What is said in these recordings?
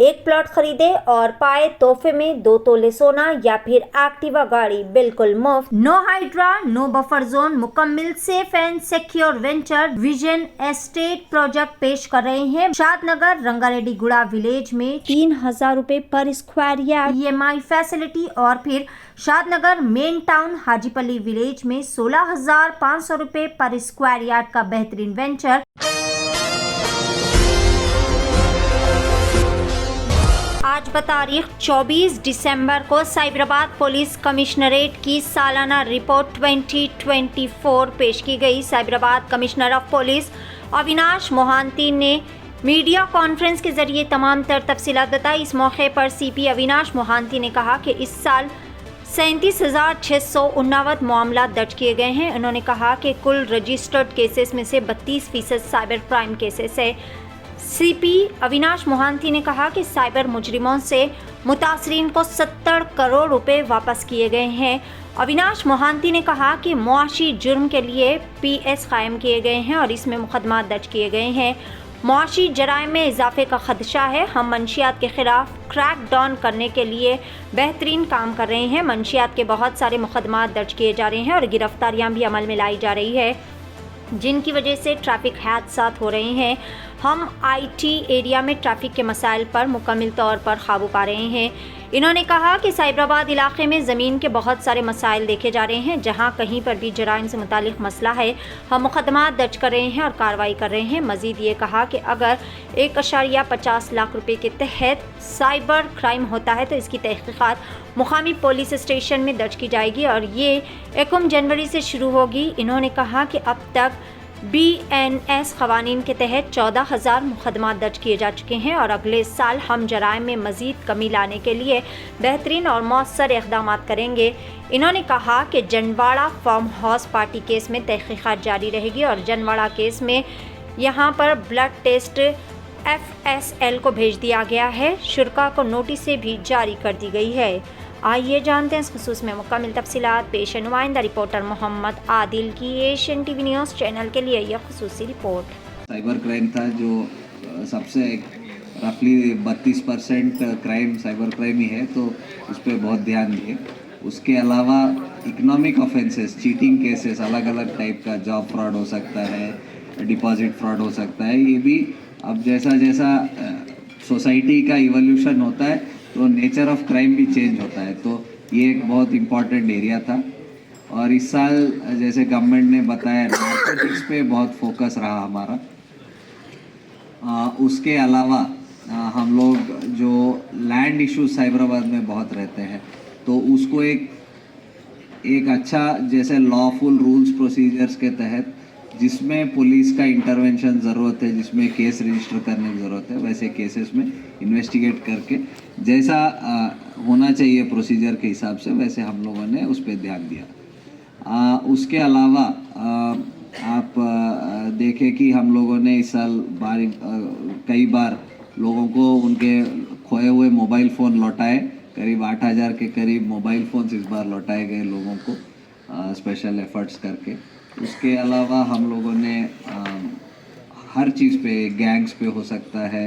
एक प्लॉट खरीदे और पाए तोहफे में 2 तोले सोना या फिर एक्टिवा गाड़ी बिल्कुल मुफ्त। No hydra, no buffer zone, मुकम्मल safe and secure venture vision estate project पेश कर रहे हैं। शादनगर रंगारेड्डी गुड़ा विलेज में 3000 रुपए पर स्क्वायर यार्ड EMI फैसिलिटी और फिर शादनगर मेन टाउन हाजीपली विलेज में 16,500 रुपए पर स्क्वायर यार्ड का बेहतरीन वेंचर। आज बतारीख 24 दिसंबर को साइबराबाद पुलिस कमिश्नरेट की सालाना रिपोर्ट 2024 पेश की गई। Cyberabad commissioner of police Avinash Mohanty ने मीडिया कॉन्फ्रेंस के जरिए तमाम तर तफसीलात बताई। इस मौके पर CP अविनाश मोहांती ने कहा कि इस साल 37,689 मामला दर्ज किए गए हैं। उन्होंने कहा कि कुल रजिस्टर्ड केसेस में से 32% साइबर क्राइम केसेस है। CP अविनाश मोहांती ने कहा कि साइबर मुजरिमों से मुतासरीन को 70 करोड़ रुपए वापस किए गए हैं। अविनाश मोहांती ने कहा कि मुआशी जुर्म के लिए PS कायम किए गए हैं और इसमें मुकदमा दर्ज किए गए हैं। मुआशी जराइम में इजाफे का खदशा है। हम मंशियात के खिलाफ क्रैक डाउन करने के लिए बेहतरीन काम कर रहे हैं। मंशियात के बहुत सारे मुकदमा दर्ज किए जा रहे हैं और गिरफ्तारियां भी अमल में लाई जा रही है, जिनकी वजह से ट्रैफिक हादसात हो रहे हैं। हम IT एरिया में ट्रैफिक के मसाइल पर मुकम्मल तौर पर काबू पा रहे हैं। इन्होंने कहा कि साइबराबाद इलाके में ज़मीन के बहुत सारे मसाइल देखे जा रहे हैं। जहां कहीं पर भी जराइम से मुतालिक मसला है, हम मुकदमा दर्ज कर रहे हैं और कार्रवाई कर रहे हैं। मज़ीद ये कहा कि अगर 1.50 लाख रुपए के तहत साइबर क्राइम होता है तो इसकी तहकीकात मुकामी पुलिस स्टेशन में दर्ज की जाएगी और ये 1 जनवरी से शुरू होगी। इन्होंने कहा कि अब तक BNS क़वानीन के तहत 14,000 मुकदमा दर्ज किए जा चुके हैं और अगले साल हम जराइम में मज़ीद कमी लाने के लिए बेहतरीन और मौसर इक़दाम करेंगे। इन्होंने कहा कि Janwada farm house party case में तहक़ीक़ात जारी रहेगी और जनवाड़ा केस में यहां पर ब्लड टेस्ट FSL को भेज दिया गया है। शुरा को नोटिसें भी जारी कर दी गई है। आइए जानते हैं इस खुसूस में मुकम्मल तफसीलात। पेश नुमाइंदा रिपोर्टर मोहम्मद आदिल की एशियन TV न्यूज़ चैनल के लिए यह खुसूसी रिपोर्ट। साइबर क्राइम था जो सबसे रफली 32% क्राइम साइबर क्राइम ही है, तो उस पर बहुत ध्यान दिए। उसके अलावा इकोनॉमिक ऑफेंसेस, चीटिंग केसेस, अलग अलग टाइप का जॉब फ्रॉड हो सकता है, डिपॉजिट फ्रॉड हो सकता है। ये भी अब जैसा जैसा सोसाइटी का इवोल्यूशन होता है तो नेचर ऑफ क्राइम भी चेंज होता है, तो ये एक बहुत इम्पॉर्टेंट एरिया था। और इस साल जैसे गवर्नमेंट ने बताया नारकोटिक्स पे बहुत फोकस रहा हमारा। उसके अलावा हम लोग जो लैंड इश्यूज साइबराबाद में बहुत रहते हैं, तो उसको एक अच्छा जैसे लॉफुल रूल्स प्रोसीजर्स के तहत जिसमें पुलिस का इंटरवेंशन ज़रूरत है, जिसमें केस रजिस्टर करने की ज़रूरत है, वैसे केसेस में इन्वेस्टिगेट करके जैसा होना चाहिए प्रोसीजर के हिसाब से वैसे हम लोगों ने उस पर ध्यान दिया। उसके अलावा आप देखें कि हम लोगों ने इस साल कई बार लोगों को उनके खोए हुए मोबाइल फ़ोन लौटाए। करीब 8,000 के करीब मोबाइल फ़ोन्स इस बार लौटाए गए लोगों को स्पेशल एफर्ट्स करके। उसके अलावा हम लोगों ने हर चीज़ पे, गैंग्स पे हो सकता है,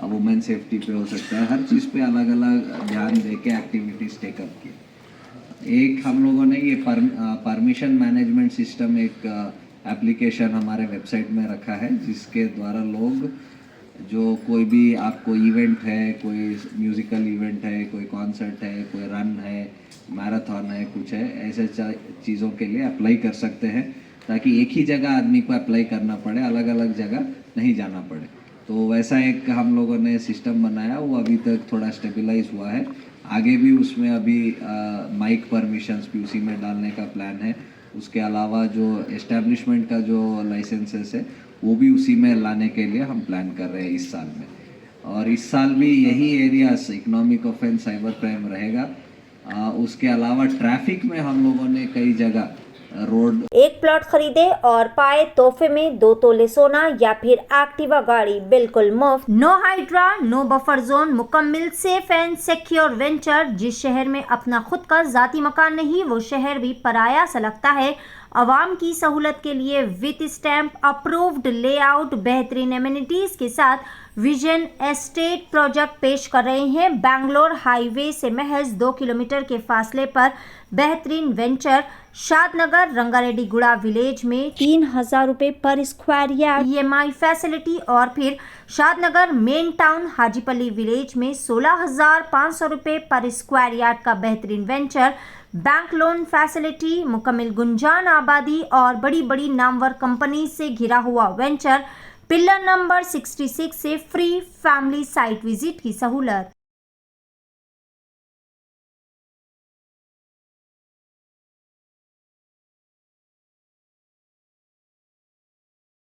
वुमेन सेफ्टी पे हो सकता है, हर चीज़ पे अलग अलग ध्यान दे के एक्टिविटीज़ टेकअप की। एक हम लोगों ने ये परमिशन मैनेजमेंट सिस्टम एक एप्लीकेशन हमारे वेबसाइट में रखा है, जिसके द्वारा लोग जो कोई भी आपको इवेंट है, कोई म्यूज़िकल इवेंट है, कोई कॉन्सर्ट है, कोई रन है, मैराथन है, कुछ है, ऐसे चीज़ों के लिए अप्लाई कर सकते हैं, ताकि एक ही जगह आदमी को अप्लाई करना पड़े, अलग अलग जगह नहीं जाना पड़े। तो वैसा एक हम लोगों ने सिस्टम बनाया, वो अभी तक थोड़ा स्टेबलाइज हुआ है। आगे भी उसमें अभी माइक परमिशंस भी उसी में डालने का प्लान है। उसके अलावा जो एस्टेब्लिशमेंट का जो लाइसेंसेस है वो भी उसी में लाने के लिए हम प्लान कर रहे हैं इस साल में। और इस साल भी यही areas economic offence, cyber crime रहेगा। उसके अलावा ट्रैफिक में हम लोगों ने कई जगह रोड एक प्लॉट खरीदे और पाए तोहफे में 2 तोले सोना या फिर एक्टिवा गाड़ी बिल्कुल मुफ्त। No hydra, no buffer zone, मुकम्मल सेफ एंड सिक्योर वेंचर। जिस शहर में अपना खुद का जाती मकान नहीं, वो शहर भी पराया सा लगता है आवाम की सहूलत के लिए विथ स्टैम्प अप्रूव्ड लेआउट बेहतरीन एमिनिटीज के साथ विजन एस्टेट प्रोजेक्ट पेश कर रहे हैं। बैंगलोर हाईवे से महज 2 किलोमीटर के फासले पर बेहतरीन वेंचर शादनगर रंगारेड्डी गुड़ा विलेज में 3,000 रुपये पर स्क्वायर यार्ड EMI फैसिलिटी और फिर शादनगर मेन टाउन हाजीपली विलेज में 16,500 रुपये पर स्क्वायर यार्ड का बेहतरीन वेंचर, बैंक लोन फैसिलिटी, मुकम्मल गुंजान आबादी और बड़ी बड़ी नामवर कंपनी से घिरा हुआ वेंचर, पिलर नंबर 66 से फ्री फैमिली साइट विजिट की सहूलत।